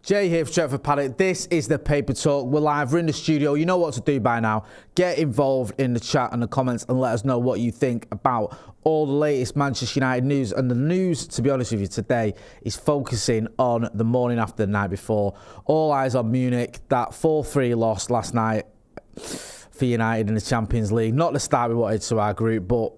Jay here for Stretford Paddock. This is the Paper Talk. We're live. We're in the studio. You know what to do by now. Get involved in the chat and the comments and let us know what you think about all the latest Manchester United news. And the news, to be honest with you, today is focusing on the morning after the night before. All eyes on Munich. That 4-3 loss last night for United in the Champions League. Not the start we wanted to our group, but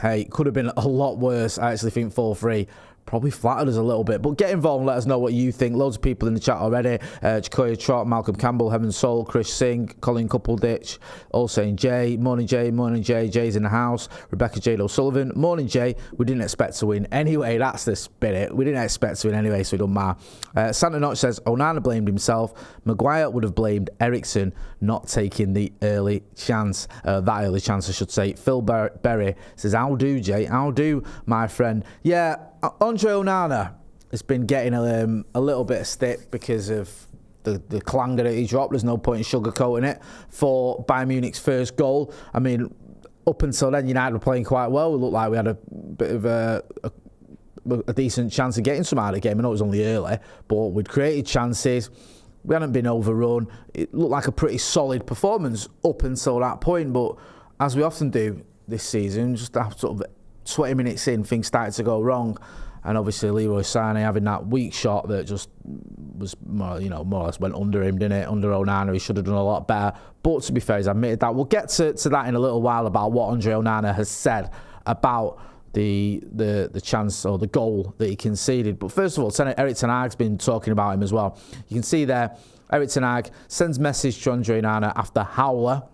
hey, it could have been a lot worse. I actually think 4-3 probably flattered us a little bit. But get involved and let us know what you think. Loads of people in the chat already. Jacoya Trott, Malcolm Campbell, Heaven Soul, Chris Singh, Colin Coupleditch, all saying Jay. Morning Jay, morning Jay. Jay's in the house. Rebecca Jade O'Sullivan. Morning Jay. We didn't expect to win anyway. That's the spirit. We didn't expect to win anyway, so it don't matter. Santa Notch says Onana blamed himself. Maguire would have blamed Eriksen not taking the early chance. That early chance, I should say. Phil Berry says, how do, Jay? How do, my friend? Yeah, Andre Onana has been getting a little bit of stick because of the clanger that he dropped. There's no point in sugarcoating it for Bayern Munich's first goal. I mean, up until then, United were playing quite well. We looked like we had a bit of a decent chance of getting some out of the game. I know it was only early, but we'd created chances. We hadn't been overrun. It looked like a pretty solid performance up until that point. But as we often do this season, just after sort of 20 minutes in, things started to go wrong, and obviously Leroy Sané having that weak shot that just was more or less went under him, didn't it? Under Onana, he should have done a lot better. But to be fair, he's admitted that. We'll get to that in a little while about what Andre Onana has said about the chance or the goal that he conceded. But first of all, Erik ten Hag's been talking about him as well. You can see there, Erik ten Hag sends message to Andre Onana after howler.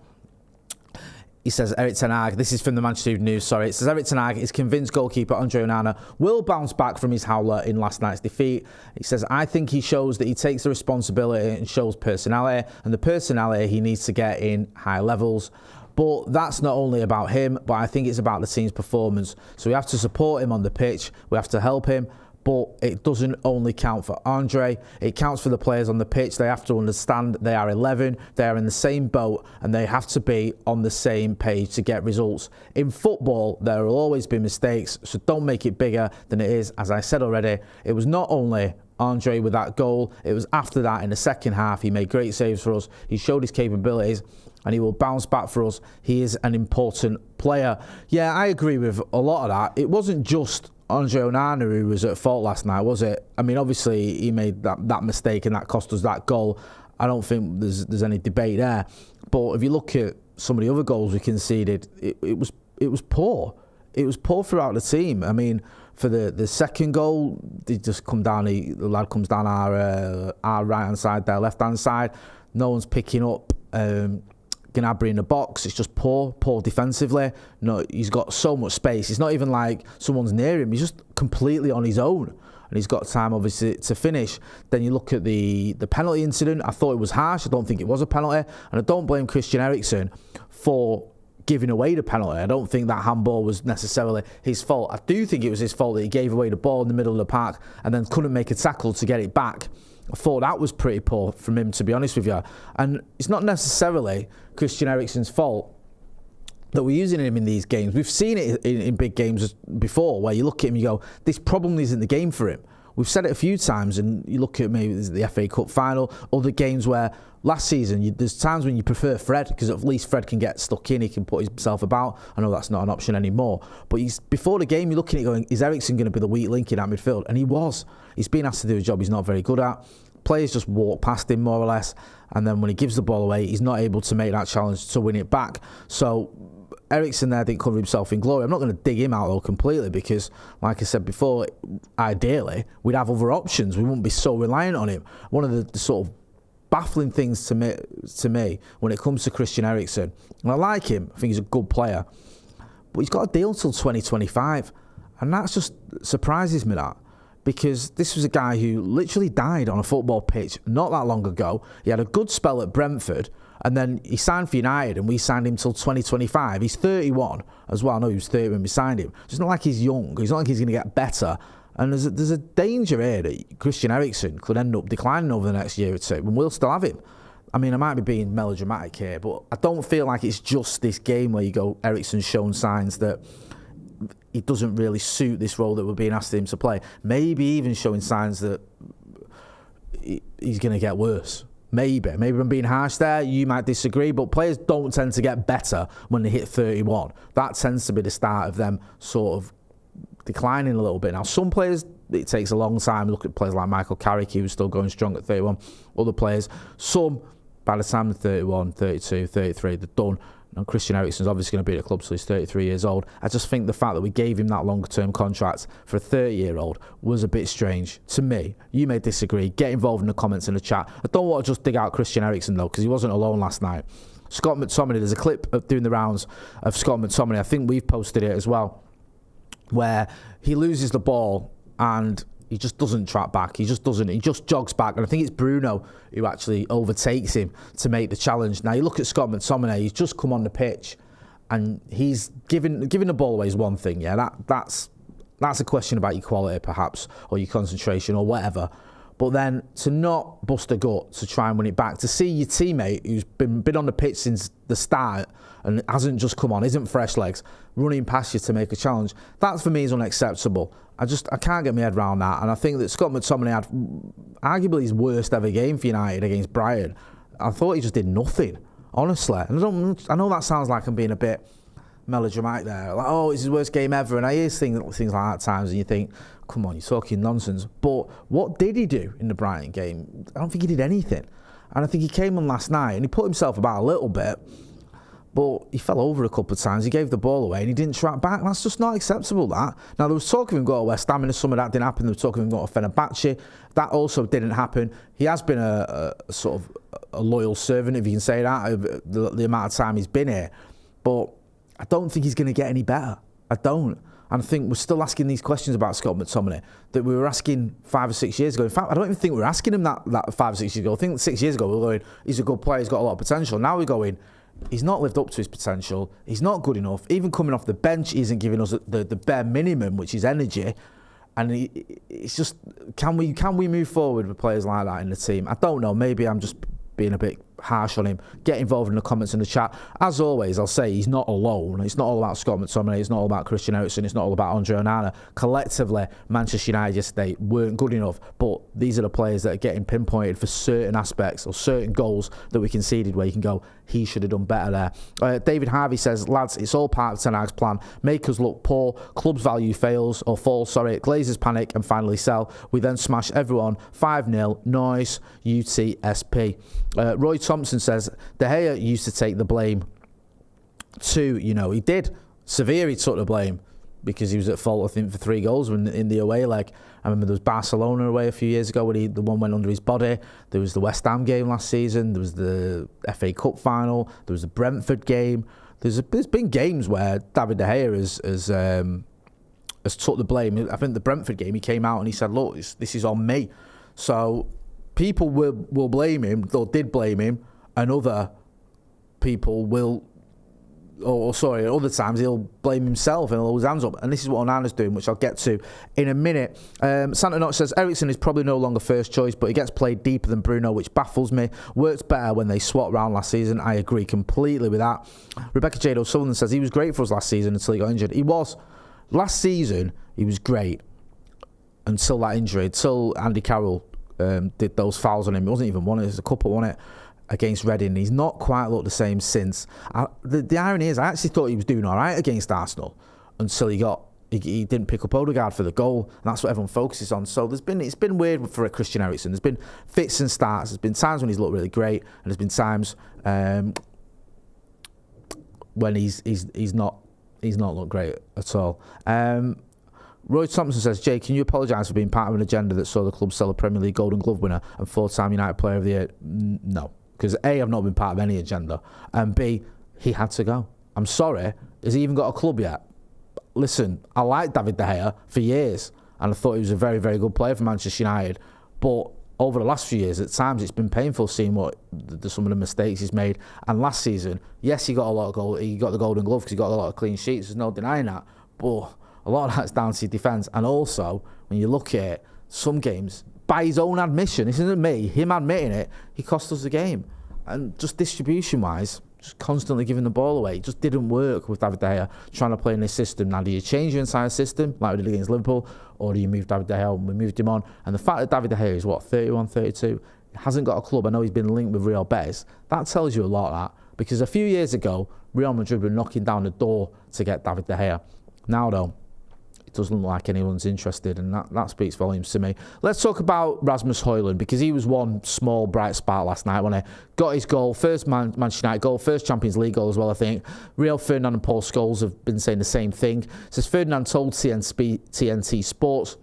He says, Erik ten Hag, this is from the Manchester Evening News, sorry. It says, Erik ten Hag is convinced goalkeeper Andre Onana will bounce back from his howler in last night's defeat. He says, I think he shows that he takes the responsibility and shows personality, and the personality he needs to get in high levels. But that's not only about him, but I think it's about the team's performance. So we have to support him on the pitch. We have to help him. But it doesn't only count for Andre. It counts for the players on the pitch. They have to understand they are 11. They are in the same boat, and they have to be on the same page to get results. In football, there will always be mistakes, so don't make it bigger than it is. As I said already, it was not only Andre with that goal. It was after that in the second half. He made great saves for us. He showed his capabilities, and he will bounce back for us. He is an important player. Yeah, I agree with a lot of that. It wasn't just Andre Onana who was at fault last night, was it? I mean, obviously he made that mistake and that cost us that goal. I don't think there's any debate there. But if you look at some of the other goals we conceded, it was poor. It was poor throughout the team. I mean, for the second goal, they just come down. The lad comes down our right hand side, their left hand side. No one's picking up. Gnabry in the box. It's just poor defensively. No, he's got so much space. It's not even like someone's near him. He's just completely on his own, and he's got time obviously to finish. Then you look at the penalty incident. I thought it was harsh. I don't think it was a penalty, and I don't blame Christian Eriksen for giving away the penalty. I don't think that handball was necessarily his fault. I do think it was his fault that he gave away the ball in the middle of the park and then couldn't make a tackle to get it back. I thought that was pretty poor from him, to be honest with you. And it's not necessarily Christian Eriksen's fault that we're using him in these games. We've seen it in big games before, where you look at him and you go, this probably isn't the game for him. We've said it a few times, and you look at maybe the FA Cup final, other games where last season, there's times when you prefer Fred, because at least Fred can get stuck in, he can put himself about. I know that's not an option anymore. But before the game, you're looking at it going, is Eriksen going to be the weak link in that midfield? And he was. He's been asked to do a job he's not very good at. Players just walk past him, more or less. And then when he gives the ball away, he's not able to make that challenge to win it back. So Eriksen there didn't cover himself in glory. I'm not going to dig him out though completely, because like I said before, ideally we'd have other options. We wouldn't be so reliant on him. One of the sort of baffling things to me when it comes to Christian Eriksen, and I like him, I think he's a good player, but he's got a deal till 2025, and that just surprises me, that, because this was a guy who literally died on a football pitch not that long ago. He had a good spell at Brentford, and then he signed for United, and we signed him till 2025. He's 31 as well. I know he was 30 when we signed him. It's not like he's young. It's not like he's going to get better. And there's a danger here that Christian Eriksen could end up declining over the next year or two, and we'll still have him. I mean, I might be being melodramatic here, but I don't feel like it's just this game where you go, Eriksen's shown signs that he doesn't really suit this role that we're being asked him to play. Maybe even showing signs that he's going to get worse. Maybe I'm being harsh there. You might disagree, but players don't tend to get better when they hit 31. That tends to be the start of them sort of declining a little bit. Now, some players, it takes a long time. Look at players like Michael Carrick, he was still going strong at 31. Other players, some, by the time they're 31, 32, 33, they're done. And Christian Eriksen's obviously going to be at the club, so he's 33 years old. I just think the fact that we gave him that longer-term contract for a 30-year-old was a bit strange to me. You may disagree. Get involved in the comments in the chat. I don't want to just dig out Christian Eriksen, though, because he wasn't alone last night. Scott McTominay, there's a clip of doing the rounds of Scott McTominay. I think we've posted it as well, where he loses the ball and he just doesn't track back. He just doesn't. He just jogs back. And I think it's Bruno who actually overtakes him to make the challenge. Now, you look at Scott McTominay, he's just come on the pitch and he's giving the ball away is one thing. Yeah, that's a question about your quality, perhaps, or your concentration or whatever. But then to not bust a gut to try and win it back, to see your teammate who's been on the pitch since the start and hasn't just come on, isn't fresh legs, running past you to make a challenge, that for me is unacceptable. I can't get my head around that. And I think that Scott McTominay had arguably his worst ever game for United against Brighton. I thought he just did nothing, honestly. And I know that sounds like I'm being a bit melodramatic there. Like, oh, it's his worst game ever. And I hear things like that at times and you think, come on, you're talking nonsense. But what did he do in the Brighton game? I don't think he did anything. And I think he came on last night and he put himself about a little bit, but he fell over a couple of times. He gave the ball away and he didn't track back. That's just not acceptable, that. Now, there was talk of him going to West Ham in the summer. That didn't happen. There was talk of him going to Fenerbahce. That also didn't happen. He has been a sort of a loyal servant, if you can say that, over the amount of time he's been here. But I don't think he's going to get any better. I don't. And I think we're still asking these questions about Scott McTominay that we were asking 5 or 6 years ago. In fact, I don't even think we were asking him that 5 or 6 years ago. I think 6 years ago we were going, he's a good player, he's got a lot of potential. Now we're going, he's not lived up to his potential. He's not good enough. Even coming off the bench, he isn't giving us the bare minimum, which is energy. And it's just, can we move forward with players like that in the team? I don't know. Maybe I'm just being a bit harsh on him. Get involved in the comments in the chat. As always, I'll say he's not alone. It's not all about Scott McTominay. It's not all about Christian Eriksen. It's not all about Andre Onana. Collectively, Manchester United yesterday weren't good enough, but these are the players that are getting pinpointed for certain aspects or certain goals that we conceded where you can go, he should have done better there. David Harvey says, lads, it's all part of Ten Hag's plan. Make us look poor, club's value falls, Glazers panic and finally sell. We then smash everyone 5-0, noise, UTSP. Roy Thompson says, De Gea used to take the blame too. You know, he did. Severe, he took the blame because he was at fault, I think, for 3 goals in the away leg. I remember there was Barcelona away a few years ago when the one went under his body. There was the West Ham game last season. There was the FA Cup final. There was the Brentford game. There's been games where David De Gea has took the blame. I think the Brentford game, he came out and he said, look, this is on me. So people will blame him, or did blame him, and other people will, other times he'll blame himself and he'll hold his hands up. And this is what Onana's doing, which I'll get to in a minute. Santa Knox says, Eriksen is probably no longer first choice, but he gets played deeper than Bruno, which baffles me. Worked better when they swapped around last season. I agree completely with that. Rebecca Jade O'Sullivan says, he was great for us last season until he got injured. He was. Last season, he was great until that injury, until Andy Carroll did those fouls on him. It wasn't even one, it was a couple, wasn't it, against Reading. He's not quite looked the same since. The irony is, I actually thought he was doing all right against Arsenal until he didn't pick up Odegaard for the goal, and that's what everyone focuses on. So it's been weird for Christian Eriksen. There's been fits and starts. There's been times when he's looked really great, and there's been times when he's not looked great at all. Roy Thompson says, Jay, can you apologise for being part of an agenda that saw the club sell a Premier League Golden Glove winner and 4-time United Player of the Year? No, because A, I've not been part of any agenda, and B, he had to go. I'm sorry, has he even got a club yet? Listen, I liked David De Gea for years, and I thought he was a very, very good player for Manchester United, but over the last few years, at times it's been painful seeing some of the mistakes he's made. And last season, yes, he got a lot of goals. He got the Golden Glove because he got a lot of clean sheets. There's no denying that. But a lot of that's down to defence. And also, when you look at it, some games, by his own admission, this isn't me, him admitting it, he cost us the game. And just distribution-wise, just constantly giving the ball away. It just didn't work with David De Gea trying to play in this system. Now, do you change your entire system like we did against Liverpool, or do you move David De Gea? We moved him on. And the fact that David De Gea is, 31, 32, hasn't got a club. I know he's been linked with Real Betis. That tells you a lot, that. Because a few years ago, Real Madrid were knocking down the door to get David De Gea. Now, though, it doesn't look like anyone's interested, and that speaks volumes to me. Let's talk about Rasmus Hojlund, because he was one small bright spark last night when he got his goal, first Manchester United goal, first Champions League goal as well, I think. Rio Ferdinand and Paul Scholes have been saying the same thing. It says Ferdinand told TNT Sports,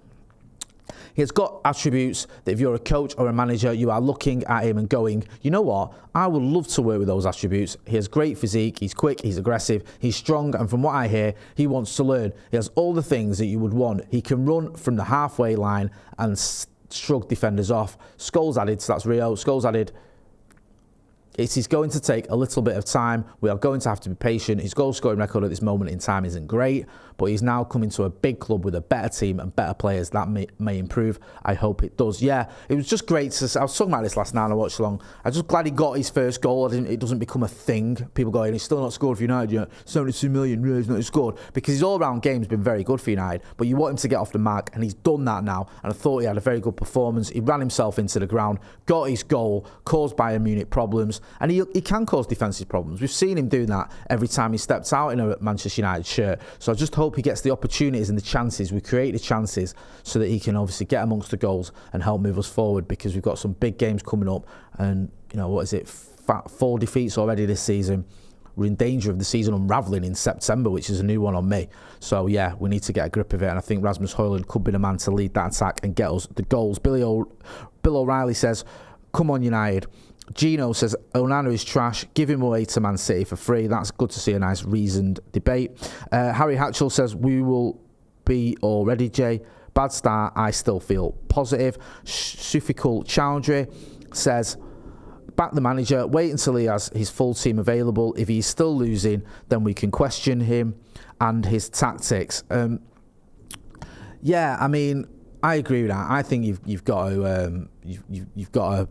he has got attributes that if you're a coach or a manager, you are looking at him and going, you know what, I would love to work with those attributes. He has great physique, he's quick, he's aggressive, he's strong, and from what I hear, he wants to learn. He has all the things that you would want. He can run from the halfway line and shrug defenders off. Scholes added, so that's Rio, Scholes added, it is going to take a little bit of time. We are going to have to be patient. His goal scoring record at this moment in time isn't great, but he's now coming to a big club with a better team and better players. That may improve. I hope it does. Yeah, it was just great. I was talking about this last night and I watched along. I'm just glad he got his first goal. It doesn't become a thing. People going, he's still not scored for United yet. 72 million, really, he's not scored. Because his all-round game's been very good for United, but you want him to get off the mark, and he's done that now. And I thought he had a very good performance. He ran himself into the ground, got his goal, caused Bayern Munich problems, and he can cause defensive problems. We've seen him doing that every time he steps out in a Manchester United shirt. So I just hope he gets the opportunities and the chances. We create the chances so that he can obviously get amongst the goals and help move us forward, because we've got some big games coming up. And, you know, what is it? 4 defeats already this season. We're in danger of the season unravelling in September, which is a new one on me. So, yeah, we need to get a grip of it. And I think Rasmus Hojlund could be the man to lead that attack and get us the goals. Bill O'Reilly says, come on, United. Gino says, Onana is trash. Give him away to Man City for free. That's good to see a nice reasoned debate. Harry Hatchell says, we will be all ready, Jay. Bad start. I still feel positive. Sufikul Chowdhury says, back the manager. Wait until he has his full team available. If he's still losing, then we can question him and his tactics. Yeah, I mean, I agree with that. I think you've got to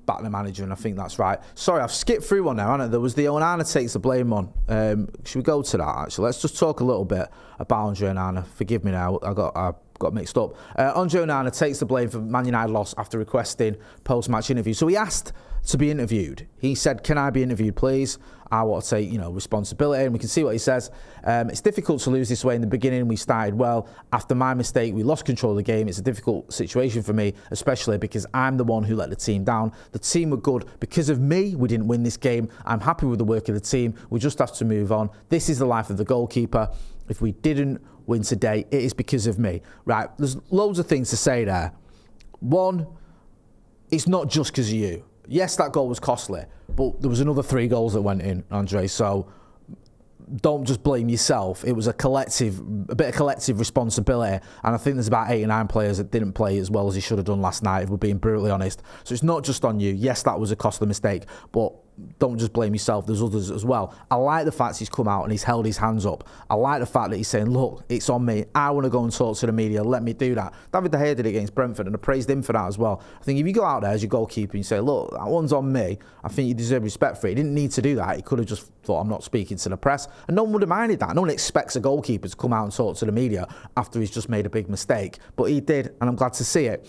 back the manager, and I think that's right. Sorry, I've skipped through one now, haven't I? There was the Onana takes the blame on. Should we go to that, actually? Let's just talk a little bit about Andre Onana. Forgive me now, I got mixed up. Andre Onana takes the blame for Man United loss after requesting post-match interview. So he asked to be interviewed. He said, can I be interviewed, please? I want to take, responsibility, and we can see what he says. It's difficult to lose this way. In the beginning, we started well. After my mistake, we lost control of the game. It's a difficult situation for me, especially because I'm the one who let the team down. The team were good. Because of me, we didn't win this game. I'm happy with the work of the team. We just have to move on. This is the life of the goalkeeper. If we didn't win today, it is because of me. Right, there's loads of things to say there. One, it's not just because of you. Yes, that goal was costly, but there was another 3 goals that went in, Andre, so don't just blame yourself. It was a bit of collective responsibility, and I think there's about 8 or 9 players that didn't play as well as he should have done last night, if we're being brutally honest. So it's not just on you. Yes, that was a costly mistake, but don't just blame yourself. There's others as well. I like the fact he's come out and he's held his hands up. I like the fact that he's saying, look, it's on me. I want to go and talk to the media. Let me do that. David De Gea did it against Brentford, and I praised him for that as well. I think if you go out there as your goalkeeper and you say, look, that one's on me, I think you deserve respect for it. He didn't need to do that. He could have just thought, I'm not speaking to the press. And no one would have minded that. No one expects a goalkeeper to come out and talk to the media after he's just made a big mistake. But he did, and I'm glad to see it.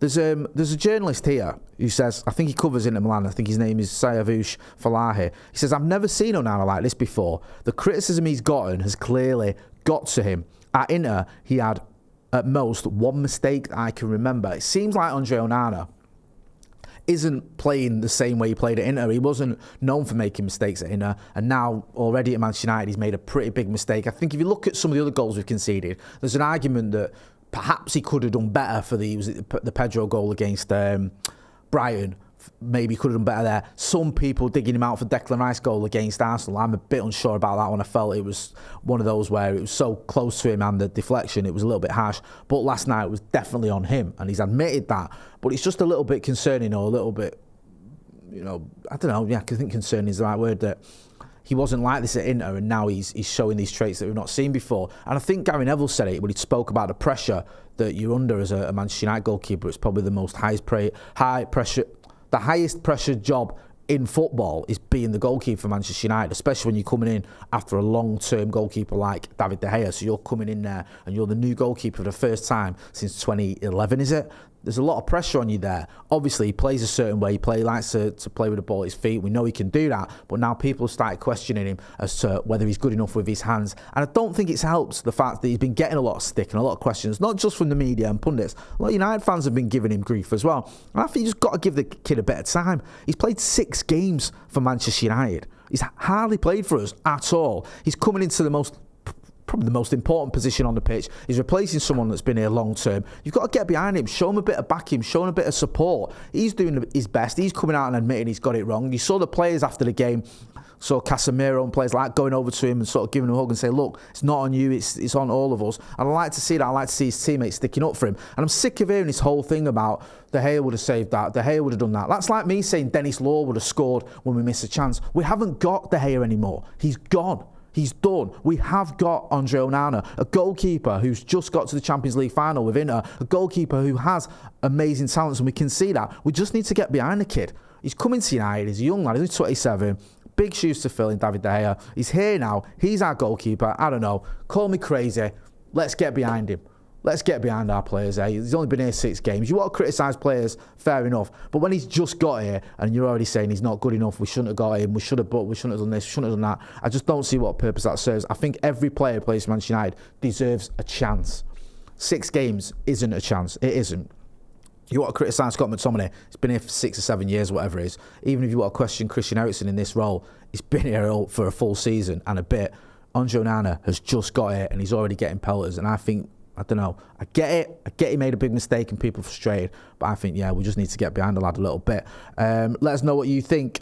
There's a journalist here who says, I think he covers Inter Milan, I think his name is Sayavush Falahi. He says, I've never seen Onana like this before. The criticism he's gotten has clearly got to him. At Inter, he had at most 1 mistake I can remember. It seems like Andre Onana isn't playing the same way he played at Inter. He wasn't known for making mistakes at Inter, and now already at Manchester United he's made a pretty big mistake. I think if you look at some of the other goals we've conceded, there's an argument that perhaps he could have done better for the Pedro goal against Brighton. Maybe he could have done better there. Some people digging him out for Declan Rice goal against Arsenal. I'm a bit unsure about that one. I felt it was one of those where it was so close to him and the deflection, it was a little bit harsh. But last night it was definitely on him, and he's admitted that. But it's just a little bit concerning, or a little bit, I don't know. Yeah, I think concerning is the right word, that he wasn't like this at Inter, and now he's showing these traits that we've not seen before. And I think Gary Neville said it when he spoke about the pressure that you're under as a Manchester United goalkeeper. It's probably the most the highest pressure job in football is being the goalkeeper for Manchester United, especially when you're coming in after a long-term goalkeeper like David De Gea. So you're coming in there and you're the new goalkeeper for the first time since 2011, is it? There's a lot of pressure on you there. Obviously, he plays a certain way. He likes to play with the ball at his feet. We know he can do that. But now people have started questioning him as to whether he's good enough with his hands. And I don't think it's helped the fact that he's been getting a lot of stick and a lot of questions, not just from the media and pundits. A lot of United fans have been giving him grief as well. And I think you just got to give the kid a bit of time. He's played 6 games for Manchester United. He's hardly played for us at all. He's coming into probably the most important position on the pitch. He's replacing someone that's been here long term. You've got to get behind him, show him a bit of backing, show him a bit of support. He's doing his best. He's coming out and admitting he's got it wrong. You saw the players after the game, saw Casemiro and players like going over to him and sort of giving him a hug and say, look, it's not on you, it's on all of us. And I like to see that. I like to see his teammates sticking up for him. And I'm sick of hearing this whole thing about De Gea would have saved that, De Gea would have done that. That's like me saying Dennis Law would have scored when we miss a chance. We haven't got De Gea anymore. He's gone. He's done. We have got Andre Onana, a goalkeeper who's just got to the Champions League final with Inter, a goalkeeper who has amazing talents, and we can see that. We just need to get behind the kid. He's coming to United. He's a young lad. He's 27. Big shoes to fill in David De Gea. He's here now. He's our goalkeeper. I don't know. Call me crazy. Let's get behind him. Let's get behind our players. He's only been here 6 games. You want to criticise players, fair enough. But when he's just got here and you're already saying he's not good enough, we shouldn't have got him, we shouldn't have done this, we shouldn't have done that. I just don't see what purpose that serves. I think every player who plays for Manchester United deserves a chance. 6 games isn't a chance. It isn't. You want to criticise Scott McTominay, he's been here for 6 or 7 years, whatever it is. Even if you want to question Christian Eriksen in this role, he's been here for a full season and a bit. Andre Onana has just got here and he's already getting pelters. And I think, I don't know, I get it. I get he made a big mistake and people are frustrated. But I think, yeah, we just need to get behind the lad a little bit. Let us know what you think.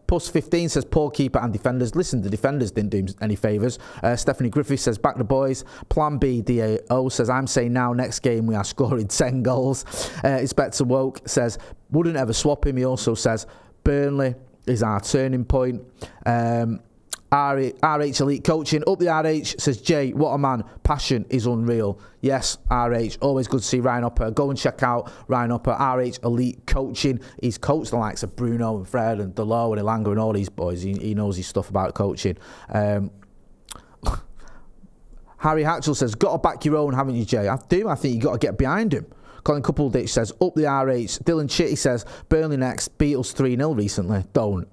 Puss15 says, poor keeper and defenders. Listen, the defenders didn't do him any favours. Stephanie Griffith says, back the boys. Plan B, DAO says, I'm saying now, next game we are scoring 10 goals. Inspector Woke says, wouldn't ever swap him. He also says, Burnley is our turning point. RH Elite Coaching, up the RH, says Jay, what a man, passion is unreal. Yes, RH, always good to see Ryan Upper. Go and check out Ryan Upper, RH Elite Coaching. He's coached the likes of Bruno and Fred and Delo and Elanga and all these boys. He knows his stuff about coaching. Harry Hatchell says, got to back your own, haven't you, Jay? I do, I think you got to get behind him. Colin Coupleditch says, up the RH. Dylan Chitty says, Burnley next, Beatles 3-0 recently. Don't.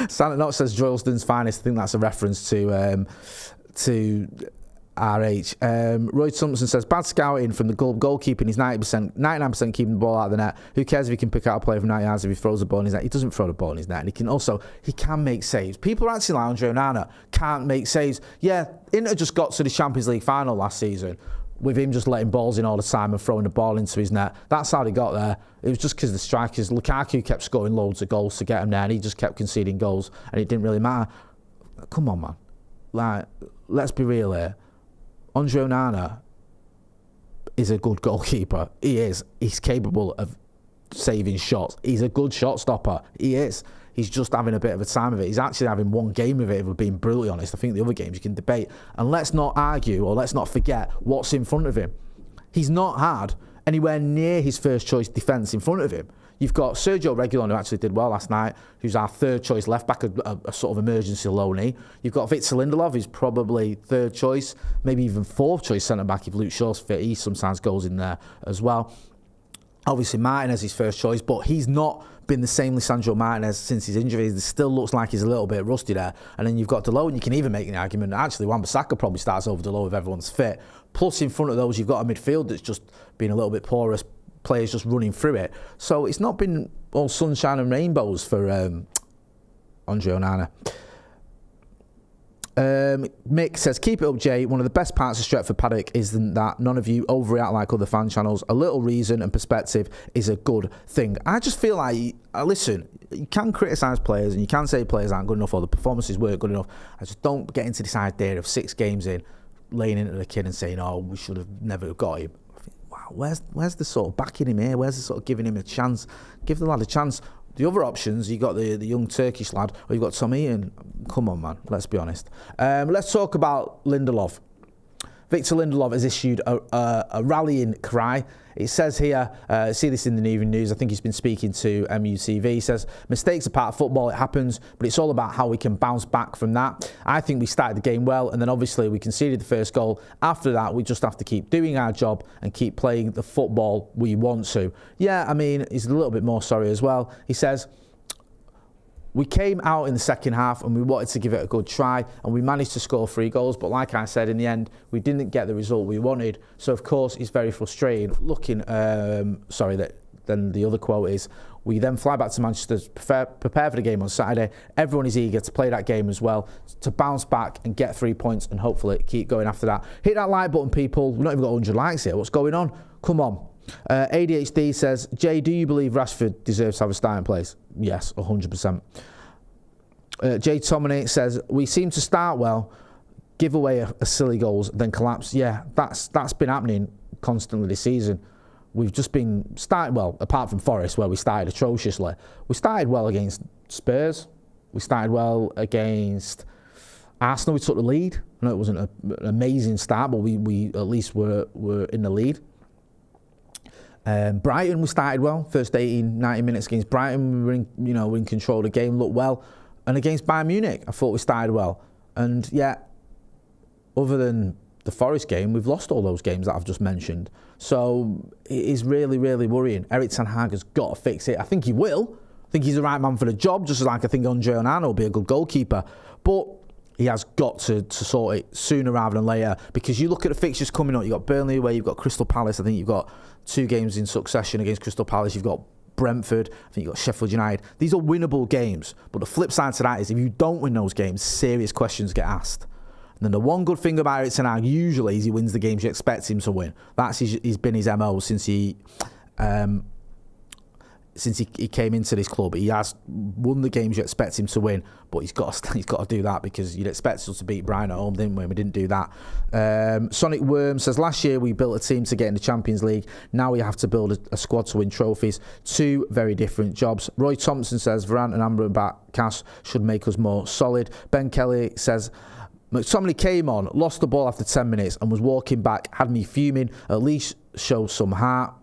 Santa Knox says Droylsden's finest. I think that's a reference to RH. Roy Thompson says bad scouting from the goalkeeping. He's 99% keeping the ball out of the net. Who cares if he can pick out a player from 90 yards if he throws the ball in his net? He doesn't throw the ball in his net, and he can make saves. People are acting like Andre Onana can't make saves. Yeah, Inter just got to the Champions League final last season with him just letting balls in all the time and throwing the ball into his net. That's how they got there. It was just because the strikers, Lukaku kept scoring loads of goals to get him there, and he just kept conceding goals, and it didn't really matter. Come on, man. Like, let's be real here. Andre Onana is a good goalkeeper. He is. He's capable of saving shots. He's a good shot stopper. He is. He's just having a bit of a time of it. He's actually having one game of it, if we're being brutally honest. I think the other games you can debate. And let's not argue or let's not forget what's in front of him. He's not had anywhere near his first choice defence in front of him. You've got Sergio Reguilon, who actually did well last night, who's our third choice left back, a sort of emergency loanee. You've got Victor Lindelof, who's probably third choice, maybe even fourth choice centre back if Luke Shaw's fit. He sometimes goes in there as well. Obviously, Martinez is his first choice, but he's not been the same Lisandro Martinez since his injury. It still looks like he's a little bit rusty there. And then you've got Delo, and you can even make an argument that actually Wan-Bissaka probably starts over Delo if everyone's fit. Plus, in front of those, you've got a midfield that's just been a little bit porous, players just running through it. So it's not been all sunshine and rainbows for Andre Onana. Mick says, keep it up, Jay. One of the best parts of Stretford Paddock isn't that none of you overreact like other fan channels. A little reason and perspective is a good thing. I just feel like, listen, you can criticise players and you can say players aren't good enough or the performances weren't good enough. I just don't get into this idea of 6 games in, laying into the kid and saying, oh, we should have never got him. I think, wow, where's the sort of backing him here? Where's the sort of giving him a chance? Give the lad a chance. The other options, you got the young Turkish lad, or you got Tom Eaton. Come on, man. Let's be honest. Let's talk about Lindelof. Victor Lindelof has issued a rallying cry. It says here, see this in the evening news, I think he's been speaking to MUFC. He says, mistakes are part of football, it happens, but it's all about how we can bounce back from that. I think we started the game well, and then obviously we conceded the first goal. After that, we just have to keep doing our job and keep playing the football we want to. Yeah, I mean, he's a little bit more sorry as well. He says, we came out in the second half and we wanted to give it a good try, and we managed to score 3 goals. But like I said, in the end, we didn't get the result we wanted. So, of course, it's very frustrating. Then the other quote is, we then fly back to Manchester to prepare for the game on Saturday. Everyone is eager to play that game as well, to bounce back and get 3 points and hopefully keep going after that. Hit that like button, people. We've not even got 100 likes here. What's going on? Come on. ADHD says, Jay, do you believe Rashford deserves to have a starting place? Yes, 100%. Jay Tomini says, we seem to start well, give away a silly goals, then collapse. Yeah, that's been happening constantly this season. We've just been starting well, apart from Forest, where we started atrociously. We started well against Spurs. We started well against Arsenal. We took the lead. I know it wasn't an amazing start, but we at least were in the lead. Brighton, we started well. First 18, 90 minutes against Brighton, we were in control of the game, looked well. And against Bayern Munich, I thought we started well. And yet, other than the Forest game, we've lost all those games that I've just mentioned. So it is really, really worrying. Erik ten Hag has got to fix it. I think he will. I think he's the right man for the job, just like I think Onana will be a good goalkeeper. But he has got to sort it sooner rather than later, because you look at the fixtures coming up. You've got Burnley away, you've got Crystal Palace. I think you've got 2 games in succession against Crystal Palace. You've got Brentford. I think you've got Sheffield United. These are winnable games. But the flip side to that is, if you don't win those games, serious questions get asked. And then the one good thing about Erik ten Hag usually is he wins the games you expect him to win. That's he's been his MO since he came into this club. He has won the games you expect him to win, but he's got to do that, because you'd expect us to beat Brighton at home, didn't we? We didn't do that. Sonic Worm says, last year we built a team to get in the Champions League. Now we have to build a squad to win trophies. 2 very different jobs. Roy Thompson says, Varane and Amrabat Cash should make us more solid. Ben Kelly says, McTominay came on, lost the ball after 10 minutes and was walking back, had me fuming. At least show some heart.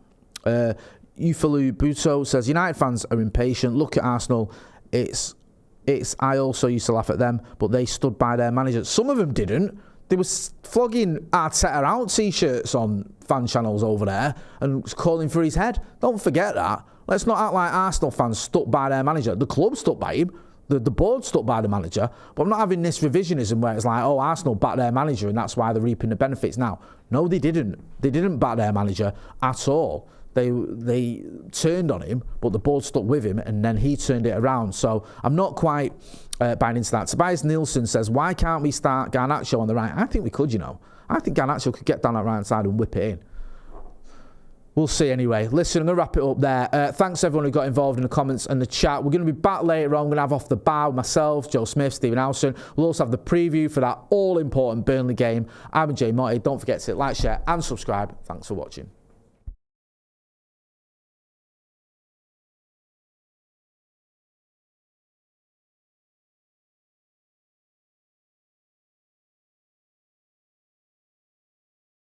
Ufalu Buto says, United fans are impatient. Look at Arsenal. I also used to laugh at them, but they stood by their manager. Some of them didn't. They were flogging Arteta out t-shirts on fan channels over there and calling for his head. Don't forget that. Let's not act like Arsenal fans stuck by their manager. The club stuck by him. The board stuck by the manager. But I'm not having this revisionism where it's like, oh, Arsenal backed their manager and that's why they're reaping the benefits now. No, they didn't. They didn't back their manager at all. They turned on him, but the board stuck with him, and then he turned it around. So I'm not quite buying into that. Tobias Nielsen says, why can't we start Garnacho on the right? I think we could, I think Garnacho could get down that right side and whip it in. We'll see anyway. Listen, I'm going to wrap it up there. Thanks everyone who got involved in the comments and the chat. We're going to be back later on. We're going to have Off the Bar with myself, Joe Smith, Stephen Howson. We'll also have the preview for that all-important Burnley game. I'm Jay Motty. Don't forget to like, share and subscribe. Thanks for watching.